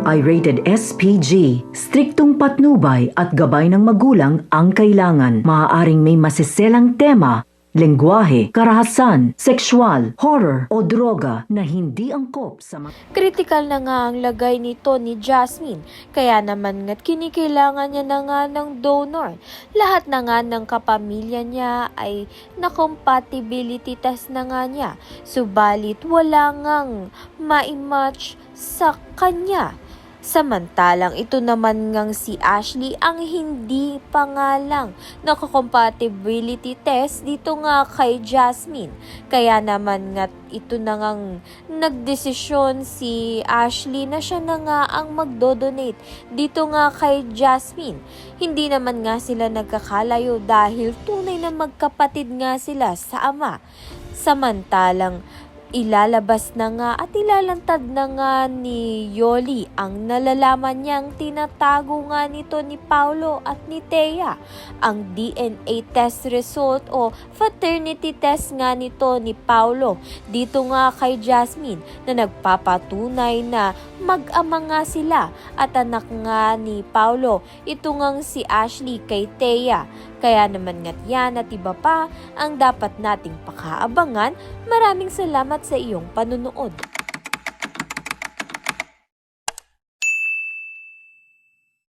ito ay rated SPG. Striktong patnubay at gabay ng magulang ang kailangan. Maaaring may masiselang tema, lengguwahe, karahasan, sexual, horror o droga na hindi angkop sa mga... Kritikal na nga ang lagay nito ni Jasmine, kaya naman nga't kinikailangan niya na nga ng donor. Lahat na nga ng kapamilya niya ay na-compatibility test na nga niya, subalit wala ngang ma-match sa kanya. Samantalang ito naman ngang si Ashley ang hindi pa nga lang naka-compatibility test dito nga kay Jasmine. Kaya naman nga ito na ngang nagdesisyon si Ashley na siya na nga ang magdodonate dito nga kay Jasmine. Hindi naman nga sila nagkakalayo dahil tunay na magkapatid nga sila sa ama. Samantalang ilalabas na nga at ilalantad na nga ni Yoli ang nalalaman niyang tinatago nga nito ni Paulo at ni Thea. Ang DNA test result o paternity test nga nito ni Paulo dito nga kay Jasmine na nagpapatunay na mag-ama nga sila at anak nga ni Paulo. Ito ngang si Ashley kay Thea. Kaya naman nga't yan at iba pa ang dapat nating pakaabangan. Maraming salamat sa iyong panunood.